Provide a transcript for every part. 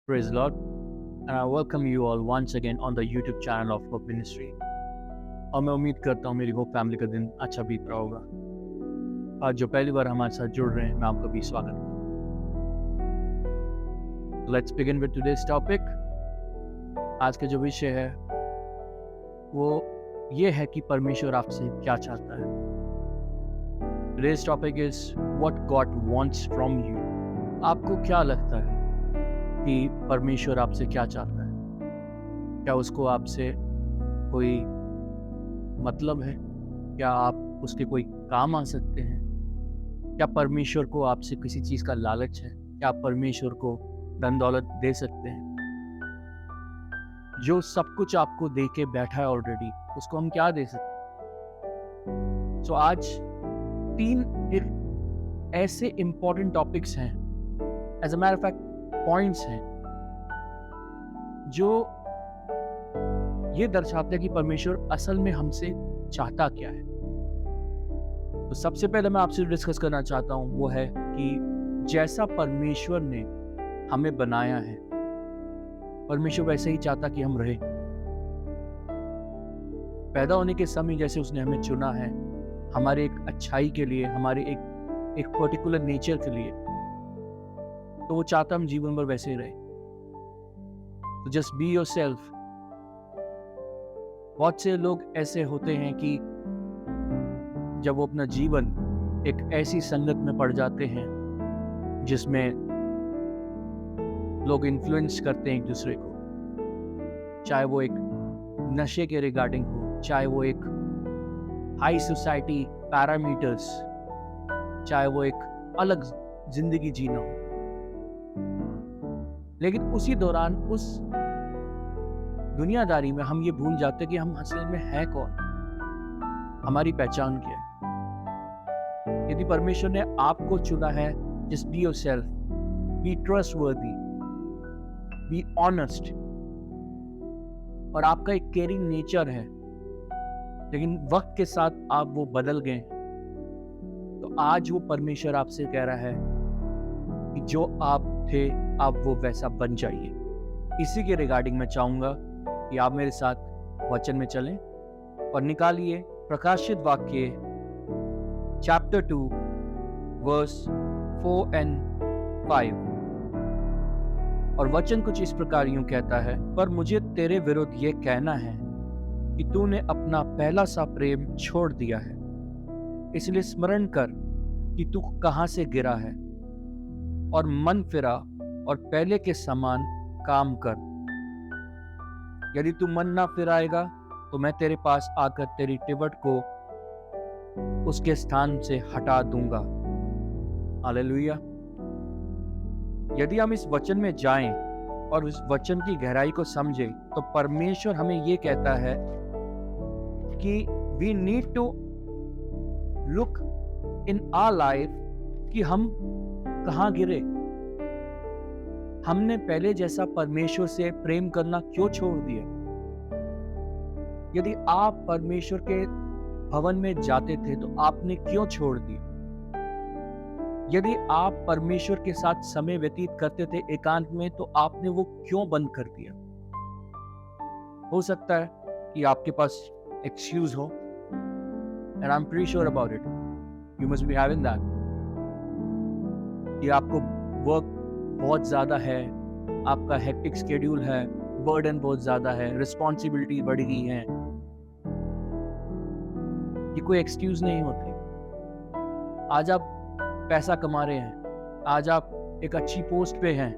Praise the Lord, and I welcome you all once again on the YouTube channel of Hope Ministry. और मैं उम्मीद करता हूँ मेरी होप फैमिली का दिन अच्छा बीत रहा होगा। आज जो पहली बार हमारे साथ जुड़ रहे हैं, मैं आपका भी स्वागत करता हूँ। Let's begin with today's topic. आज का जो विषय है वो ये है कि परमेश्वर आपसे क्या चाहता है। Today's topic is what God wants from you. आपको क्या लगता है कि परमेश्वर आपसे क्या चाहता है? क्या उसको आपसे कोई मतलब है? क्या आप उसके कोई काम आ सकते हैं? क्या परमेश्वर को आपसे किसी चीज़ का लालच है? क्या आप परमेश्वर को धन दौलत दे सकते हैं? जो सब कुछ आपको दे के बैठा है ऑलरेडी, उसको हम क्या दे सकते हैं? तो आज 3 ऐसे इंपॉर्टेंट टॉपिक्स हैं, as a matter of fact points हैं, जो ये दर्शाते हैं कि परमेश्वर असल में हमसे चाहता क्या है। तो सबसे पहले मैं आपसे डिस्कस करना चाहता हूं वो है कि जैसा परमेश्वर ने हमें बनाया है, परमेश्वर वैसे ही चाहता कि हम रहें। पैदा होने के समय जैसे उसने हमें चुना है हमारे एक अच्छाई के लिए, हमारे एक पर्टिकुलर नेचर के लिए, तो वो चाहता हम जीवन भर वैसे ही रहे। तो जस्ट बी योरसेल्फ। बहुत से लोग ऐसे होते हैं कि जब वो अपना जीवन एक ऐसी संगत में पड़ जाते हैं जिसमें लोग इन्फ्लुएंस करते हैं एक दूसरे को, चाहे वो एक नशे के रिगार्डिंग हो, चाहे वो एक हाई सोसाइटी पैरामीटर्स, चाहे वो एक अलग जिंदगी जीना हो, लेकिन उसी दौरान उस दुनियादारी में हम ये भूल जाते हैं कि हम असल में है कौन, हमारी पहचान क्या है। यदि परमेश्वर ने आपको चुना है, just be yourself, be trustworthy, be honest, और आपका एक केयरिंग नेचर है, लेकिन वक्त के साथ आप वो बदल गए, तो आज वो परमेश्वर आपसे कह रहा है कि जो आप थे आप वो वैसा बन जाइए। इसी के रिगार्डिंग मैं चाहूंगा कि आप मेरे साथ वचन में चलें और निकालिए प्रकाशित वाक्य चैप्टर 2 वर्स 4 and 5। और वचन कुछ इस प्रकार यूं कहता है, पर मुझे तेरे विरुद्ध ये कहना है कि तूने अपना पहला सा प्रेम छोड़ दिया है। इसलिए स्मरण कर कि तू कहां से गिरा है और मन फिरा और पहले के समान काम कर। यदि तू मन ना फिराएगा तो मैं तेरे पास आकर तेरी टिबट को उसके स्थान से हटा दूंगा। हालेलुया। यदि हम इस वचन में जाएं और इस वचन की गहराई को समझें, तो परमेश्वर हमें ये कहता है कि we need to look in our life कि हम कहां गिरे। हमने पहले जैसा परमेश्वर से प्रेम करना क्यों छोड़ दिया? यदि आप परमेश्वर के भवन में जाते थे तो आपने क्यों छोड़ दिया? यदि आप परमेश्वर के साथ समय व्यतीत करते थे एकांत में, तो आपने वो क्यों बंद कर दिया? हो सकता है कि आपके पास एक्सक्यूज हो, and I am pretty sure about it, you must be having that, कि आपको वर्क बहुत ज्यादा है, आपका हेक्टिक शेड्यूल है, बर्डन बहुत ज्यादा है, रिस्पॉन्सिबिलिटी बढ़ गई है। ये कोई एक्सक्यूज नहीं होती। आज आप पैसा कमा रहे हैं, आज आप एक अच्छी पोस्ट पे हैं,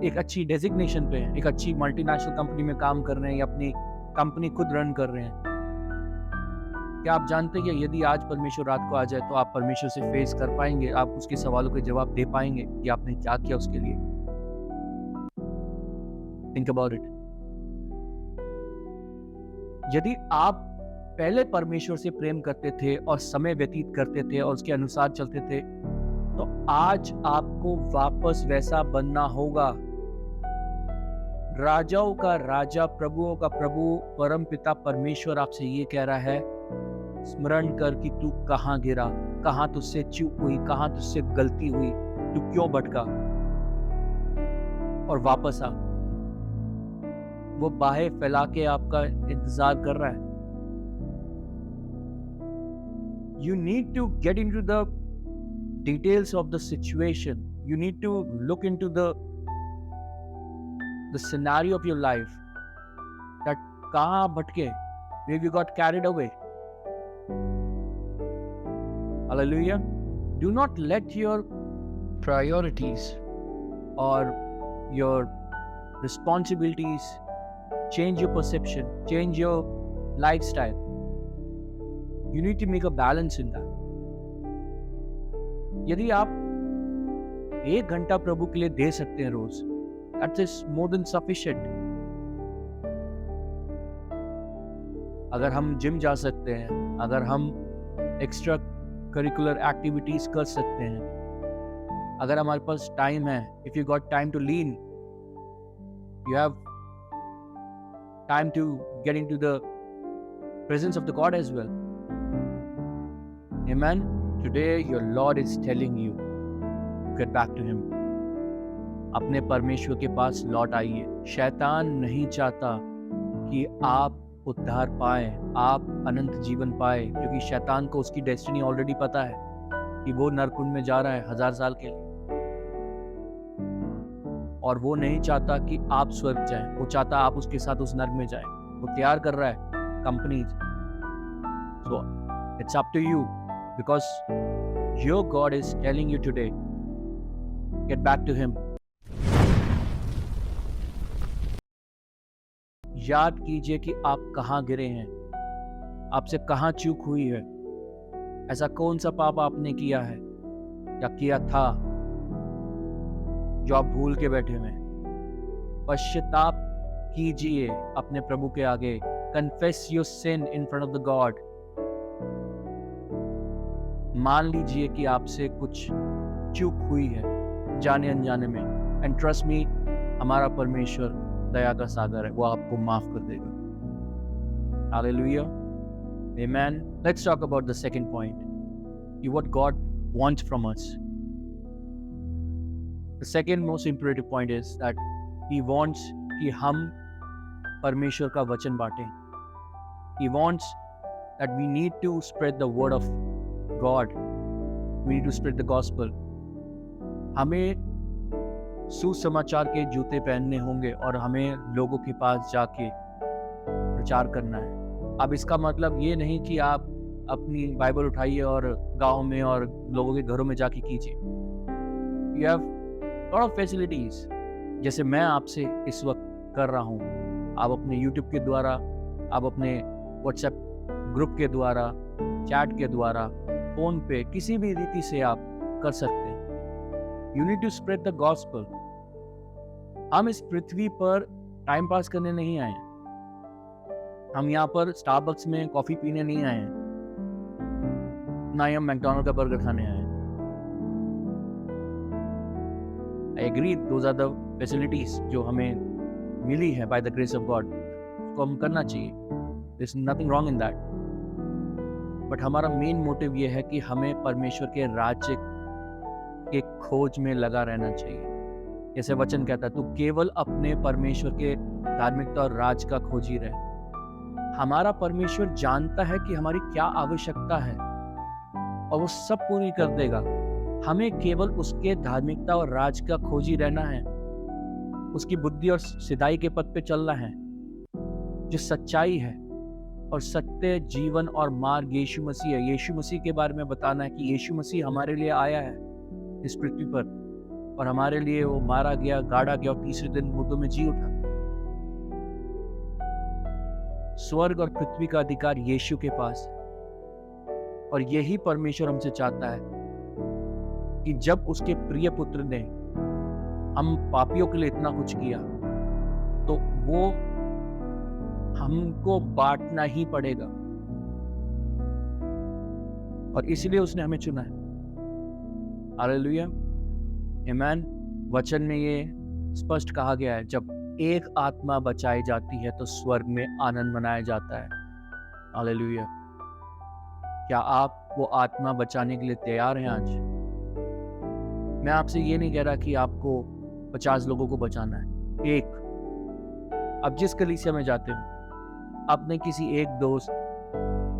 एक अच्छी डेजिग्नेशन पे हैं, एक अच्छी मल्टीनेशनल कंपनी में काम कर रहे हैं या अपनी कंपनी खुद रन कर रहे हैं। क्या आप जानते हैं कि यदि आज परमेश्वर रात को आ जाए तो आप परमेश्वर से फेस कर पाएंगे? आप उसके सवालों के जवाब दे पाएंगे कि आपने क्या किया उसके लिए? Think about it. यदि आप पहले परमेश्वर से प्रेम करते थे और समय व्यतीत करते थे और उसके अनुसार चलते थे, तो आज आपको वापस वैसा बनना होगा। राजाओं का राजा, प्रभुओं का प्रभु, परम पिता परमेश्वर आपसे ये कह रहा है, स्मरण कर कि तू कहां गिरा, कहां तुझसे चूक हुई, कहां तुझसे गलती हुई, तू क्यों भटका। और वापस आ। वो बाहें फैला के आपका इंतजार कर रहा है। You need to get into the details of the situation. You need to look into the scenario of your life, that कहाँ भटके, where you got carried away. Hallelujah. Do not let your priorities or your responsibilities change your perception, change your lifestyle. You need to make a balance in that. यदि आप 1 घंटा प्रभु के लिए दे सकते हैं रोज, that is more than sufficient. अगर हम gym जा सकते हैं, अगर हम एक्स्ट्रा करिकुलर एक्टिविटीज कर सकते हैं, अगर हमारे पास टाइम है, if you got time to lean, you have time to get into the presence of the God as well. Amen. Today your Lord is telling you, get back to him. अपने परमेश्वर के पास लौट आइए. शैतान नहीं चाहता कि आप उद्धार पाए, आप अनंत जीवन पाए, क्योंकि शैतान को उसकी डेस्टिनी ऑलरेडी पता है कि वो नरकुंड में जा रहा है 1000 साल के लिए, और वो नहीं चाहता कि आप स्वर्ग जाएं. वो चाहता आप उसके साथ उस नर्क में जाएं. वो तैयार कर रहा है company. So it's up to you, because your God is telling you today, get back to him. याद कीजिए कि आप कहाँ गिरे हैं, आपसे कहाँ चूक हुई है, ऐसा कौन सा पाप आपने किया है या किया था जो आप भूल के बैठे हुए हैं. पश्चाताप कीजिए अपने प्रभु के आगे. Confess your sin in front of the God. मान लीजिए कि आपसे कुछ चूक हुई है जाने अनजाने में, एंड ट्रस्ट मी, हमारा परमेश्वर दया का सागर है, वो आपको माफ कर देगा. Hallelujah. Amen. Let's talk about the second point. What God wants from us. The second most imperative point is that He wants कि हम परमेश्वर का वचन बांटें. He wants that we need to spread the word of God. We need to spread the gospel. हमें सुसमाचार के जूते पहनने होंगे और हमें लोगों के पास जाके प्रचार करना है. अब इसका मतलब ये नहीं कि आप अपनी बाइबल उठाइए और गांव में और लोगों के घरों में जाके कीजिए. You have lot of facilities, जैसे मैं आपसे इस वक्त कर रहा हूँ. आप अपने यूट्यूब के द्वारा, आप अपने व्हाट्सएप ग्रुप के द्वारा, चैट के द्वारा, फोन पे, किसी भी रीति से आप कर सकते हैं. You need to spread the gospel. हम इस पृथ्वी पर टाइम पास करने नहीं आए हैं. हम यहाँ पर स्टारबक्स में कॉफी पीने नहीं आए हैं, ना ही हम मैकडॉनल्ड का बर्गर खाने आए हैं. I agree, those are the facilities जो हमें मिली है by the grace of God, उसको हम करना चाहिए. There is nothing wrong in that. But हमारा मेन मोटिव ये है कि हमें परमेश्वर के राज्य के खोज में लगा रहना चाहिए. जैसे वचन कहता है, तू केवल अपने परमेश्वर के धार्मिकता और राज का खोजी रहे. हमारा परमेश्वर जानता है कि हमारी क्या आवश्यकता है और वो सब पूरी कर देगा. हमें केवल उसके धार्मिकता और राज का खोजी रहना है. उसकी बुद्धि और सिधाई के पथ पे चलना है, जो सच्चाई है और सत्य, जीवन और मार्ग यीशु मसीह है. यीशु मसीह के बारे में बताना है कि यीशु मसीह हमारे लिए आया है इस पृथ्वी पर, और हमारे लिए वो मारा गया, गाड़ा गया और तीसरे दिन मुर्दों में जी उठा. स्वर्ग और पृथ्वी का अधिकार यीशु के पास है, और यही परमेश्वर हमसे चाहता है कि जब उसके प्रिय पुत्र ने हम पापियों के लिए इतना कुछ किया, तो वो हमको बांटना ही पड़ेगा, और इसलिए उसने हमें चुना है. हालेलुया. आमीन. वचन में ये स्पष्ट कहा गया है, जब एक आत्मा बचाई जाती है तो स्वर्ग में आनंद मनाया जाता है. हालेलुया. क्या आप वो आत्मा बचाने के लिए तैयार हैं आज? मैं आपसे ये नहीं कह रहा कि आपको 50 लोगों को बचाना है, एक। अब जिस कलीसिया में जाते हो, अपने किसी एक दोस्त,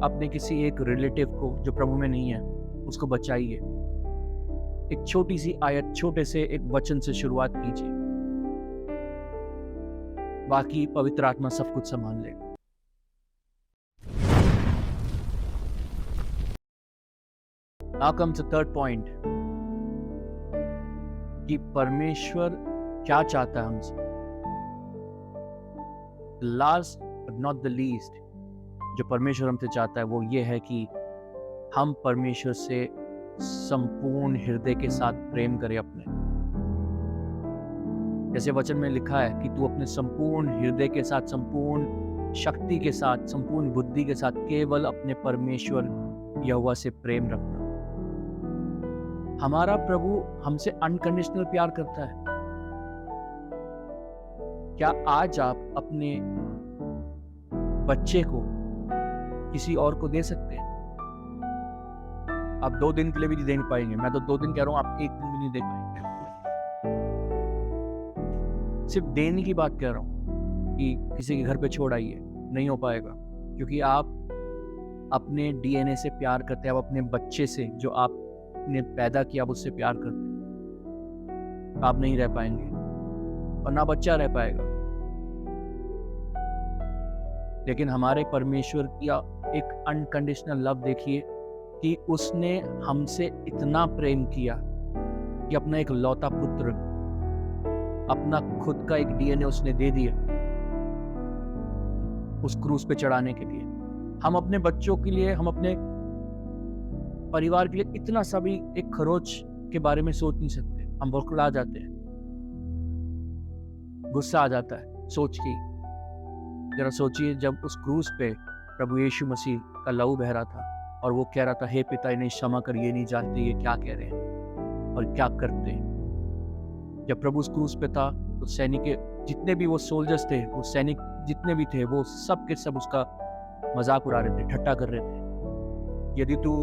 अपने किसी एक रिलेटिव को जो प्रभु में नहीं है, उसको बचाइए। एक छोटी सी आयत, छोटे से एक वचन से शुरुआत कीजिए, बाकी पवित्र आत्मा सब कुछ संभाल लेगा। Now comes the third point कि परमेश्वर क्या चाहता है हमसे। Last but not the least, जो परमेश्वर हमसे चाहता है वो ये है कि हम परमेश्वर से संपूर्ण हृदय के साथ प्रेम करें अपने। जैसे वचन में लिखा है कि तू अपने संपूर्ण हृदय के साथ, संपूर्ण शक्ति के साथ, संपूर्ण बुद्धि के साथ केवल अपने परमेश्वर यहोवा से प्रेम रखना। हमारा प्रभु हमसे अनकंडीशनल प्यार करता है। क्या आज आप अपने बच्चे को किसी और को दे सकते हैं? आप 2 दिन के लिए भी नहीं दे पाएंगे। मैं तो 2 दिन कह रहा हूं, आप 1 दिन भी नहीं दे पाएंगे। सिर्फ देने की बात कह रहा हूं कि किसी के घर पे छोड़ आइए, नहीं हो पाएगा, क्योंकि आप अपने डीएनए से प्यार करते हैं। आप अपने बच्चे से, जो आपने पैदा किया, आप उससे प्यार करते हैं। आप नहीं रह पाएंगे और ना बच्चा रह पाएगा। लेकिन हमारे परमेश्वर का एक अनकंडीशनल लव देखिए कि उसने हमसे इतना प्रेम किया कि अपना एक लौता पुत्र, अपना खुद का एक डीएनए उसने दे दिया उस क्रूस पे चढ़ाने के लिए। हम अपने बच्चों के लिए, हम अपने परिवार के लिए इतना सा भी एक खरोच के बारे में सोच नहीं सकते। हम बौखला जाते हैं, गुस्सा आ जाता है सोच के। जरा सोचिए, जब उस क्रूस पे प्रभु यीशु मसीह का लहू बह रहा था और वो कह रहा था, हे पिता, इन्हें क्षमा कर, ये नहीं जानते ये क्या कह रहे हैं और क्या करते हैं। जब प्रभु उस क्रूस पे था तो सैनिक जितने भी वो सोल्जर्स थे, वो सैनिक जितने भी थे, वो सब के सब उसका मजाक उड़ा रहे थे, ठट्टा कर रहे थे। यदि तू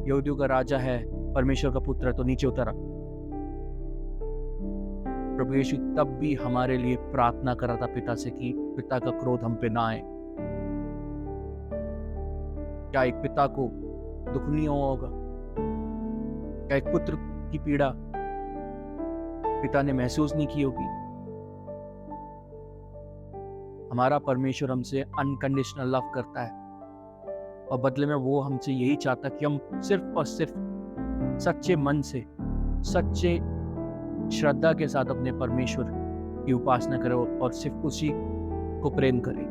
यहूदियों का राजा है, परमेश्वर का पुत्र है, तो नीचे उतर आ। प्रभु यीशु तब भी हमारे लिए प्रार्थना कर रहा था पिता से कि पिता का क्रोध हम पे ना आए। क्या एक पिता को दुख नहीं होगा? क्या एक पुत्र की पीड़ा पिता ने महसूस नहीं की होगी? हमारा परमेश्वर हमसे अनकंडीशनल लव करता है और बदले में वो हमसे यही चाहता कि हम सिर्फ और सिर्फ सच्चे मन से, सच्चे श्रद्धा के साथ अपने परमेश्वर की उपासना करें और सिर्फ उसी को प्रेम करें।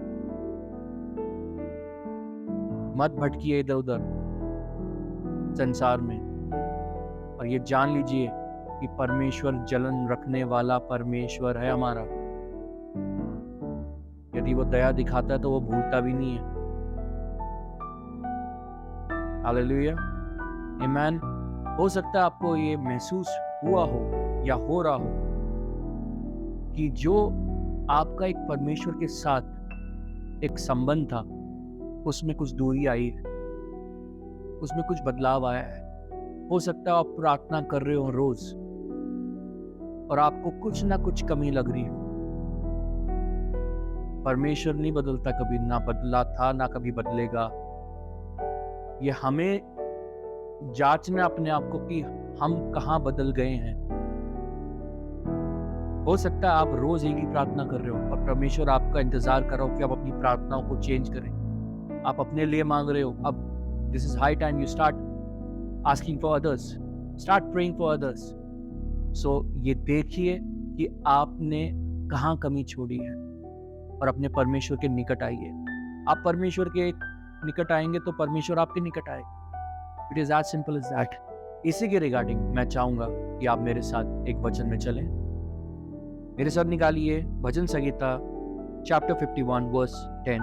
मत भटकिए इधर उधर संसार में, और ये जान लीजिए कि परमेश्वर जलन रखने वाला परमेश्वर है हमारा। यदि वो दया दिखाता है तो वो भूलता भी नहीं है। हालेलुया, आमीन। हो सकता है आपको ये महसूस हुआ हो या हो रहा हो कि जो आपका एक परमेश्वर के साथ एक संबंध था, उसमें कुछ दूरी आई है, उसमें कुछ बदलाव आया है। हो सकता है आप प्रार्थना कर रहे हो रोज और आपको कुछ ना कुछ कमी लग रही हो। परमेश्वर नहीं बदलता कभी, ना बदला था ना कभी बदलेगा। ये हमें जांचना अपने आप को कि हम कहाँ बदल गए हैं। हो सकता है आप रोज एक ही प्रार्थना कर रहे हो और परमेश्वर आपका इंतजार कर रहा हो कि आप अपनी प्रार्थनाओं को चेंज करें। आप अपने लिए मांग रहे हो, अब this is high time you start asking for others, start praying for others. So ये देखिए कि आपने कहाँ कमी छोड़ी है और अपने परमेश्वर के निकट आइए। आप परमेश्वर के निकट आएंगे तो परमेश्वर आपके निकट आएगा। It is as simple as that. इसी के रिगार्डिंग मैं चाहूंगा कि आप मेरे साथ एक वचन में चलें। मेरे साथ निकालिए भजन संहिता चैप्टर 51 वर्स 10।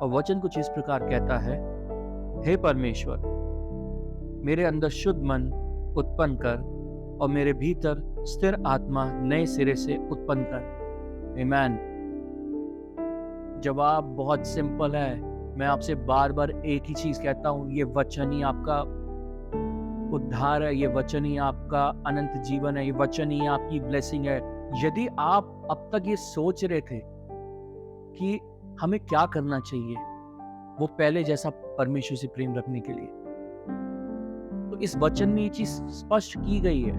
और वचन कुछ इस प्रकार कहता है, हे परमेश्वर, मेरे अंदर शुद्ध मन उत्पन्न कर और मेरे भीतर स्थिर आत्मा नए सिरे से उत्पन्न कर। आमीन। जवाब बहुत सिंपल है। मैं आपसे बार बार एक ही चीज कहता हूं, ये वचन ही आपका उद्धार है, ये वचन ही आपका अनंत जीवन है, ये वचन ही आपकी ब्लेसिंग है। यदि आप अब तक ये सोच रहे थे कि हमें क्या करना चाहिए वो पहले जैसा परमेश्वर से प्रेम रखने के लिए, तो इस वचन में ये चीज स्पष्ट की गई है।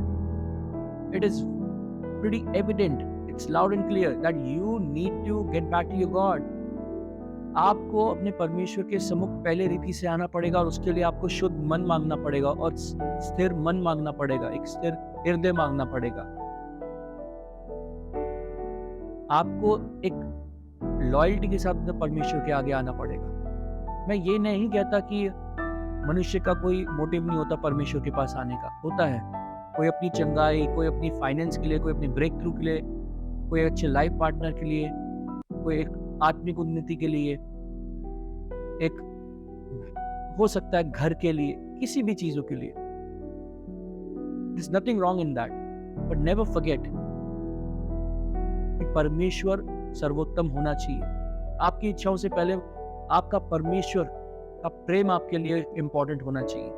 It is pretty evident, it's loud and clear that you need to get back to your God. आपको अपने परमेश्वर के सम्मुख पहले रीति से आना पड़ेगा और उसके लिए आपको शुद्ध मन मांगना पड़ेगा और स्थिर मन मांगना पड़ेगा, एक स्थिर हृदय मांगना पड़ेगा। आपको एक लॉयल्टी के साथ परमेश्वर के आगे आना पड़ेगा। मैं ये नहीं कहता कि मनुष्य का कोई मोटिव नहीं होता परमेश्वर के पास आने का, होता है। कोई अपनी चंगाई, कोई अपनी फाइनेंस के लिए, कोई अपनी ब्रेक थ्रू के लिए, कोई अच्छे लाइफ पार्टनर के लिए, कोई एक आत्मिक उन्नति के लिए, एक हो सकता है घर के लिए, किसी भी चीजों के लिए। There's nothing wrong in that, but never forget कि परमेश्वर सर्वोत्तम होना चाहिए। आपकी इच्छाओं से पहले आपका परमेश्वर का प्रेम आपके लिए इंपॉर्टेंट होना चाहिए।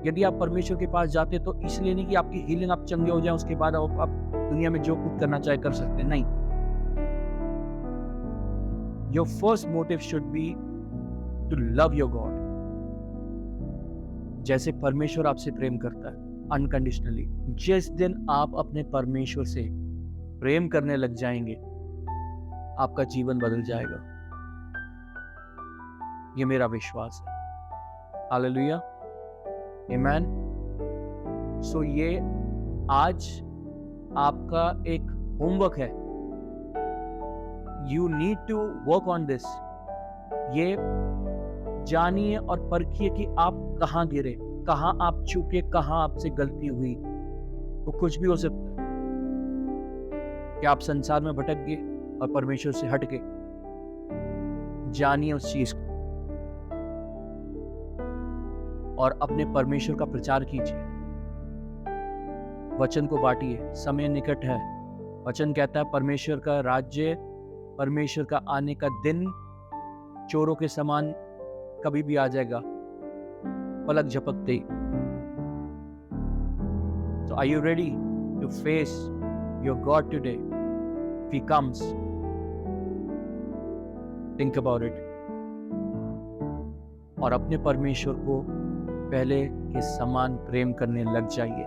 यदि आप परमेश्वर के पास जाते तो इसलिए नहीं कि आपकी हीलिंग, आप चंगे हो जाए उसके बाद आप दुनिया में जो कुछ करना चाहे कर सकते हैं, नहीं। Your first motive should be to love your God, जैसे परमेश्वर आपसे प्रेम करता है अनकंडीशनली। जिस दिन आप अपने परमेश्वर से प्रेम करने लग जाएंगे, आपका जीवन बदल जाएगा। ये मेरा विश्वास है। हालेलुया, आमेन। सो ये आज आपका एक होमवर्क है। You need to work on this। ये जानिए और परखिए कि आप कहाँ गिरे, कहाँ आप चूके, कहाँ आपसे गलती हुई। वो कुछ भी हो सकता है कि आप संसार में भटक गए और परमेश्वर से हट गए। जानिए उस चीज को और अपने परमेश्वर का प्रचार कीजिए। वचन को बांटिए, समय निकट है। वचन कहता है परमेश्वर का राज्य, परमेश्वर का आने का दिन चोरों के समान कभी भी आ जाएगा, पलक झपकते ही। So are you ready to face your God today? If He comes, think about it। और अपने परमेश्वर को पहले के समान प्रेम करने लग जाइए।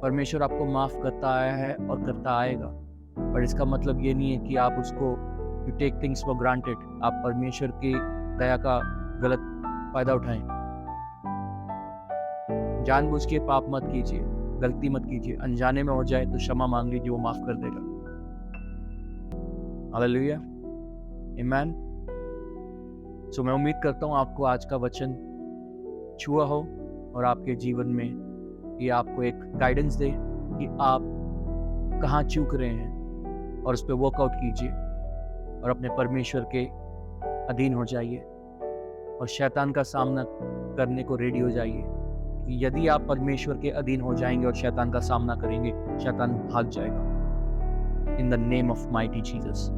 परमेश्वर आपको माफ करता आया है और करता आएगा, पर इसका मतलब ये नहीं है कि आप उसको you take things for granted, आप परमेश्वर की दया का गलत फायदा उठाएं। जानबूझ के पाप मत कीजिए, गलती मत कीजिए। अनजाने में हो जाए तो क्षमा मांग लीजिए, वो माफ कर देगा। हालेलुया, आमेन। सो मैं उम्मीद करता हूँ आपको आज का वचन छुआ हो और आपके जीवन में ये आपको एक गाइडेंस दे कि आप कहाँ चूक रहे हैं और उस पर वर्कआउट कीजिए और अपने परमेश्वर के अधीन हो जाइए और शैतान का सामना करने को रेडी हो जाइए। यदि आप परमेश्वर के अधीन हो जाएंगे और शैतान का सामना करेंगे, शैतान भाग जाएगा। In the name of mighty Jesus,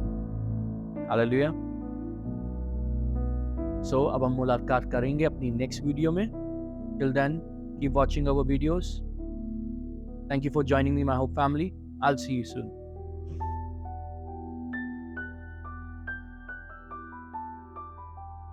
hallelujah. So अब हम मुलाकात करेंगे अपनी नेक्स्ट वीडियो में। Till then, keep watching our videos. Thank you for joining me, my whole family. I'll see you soon.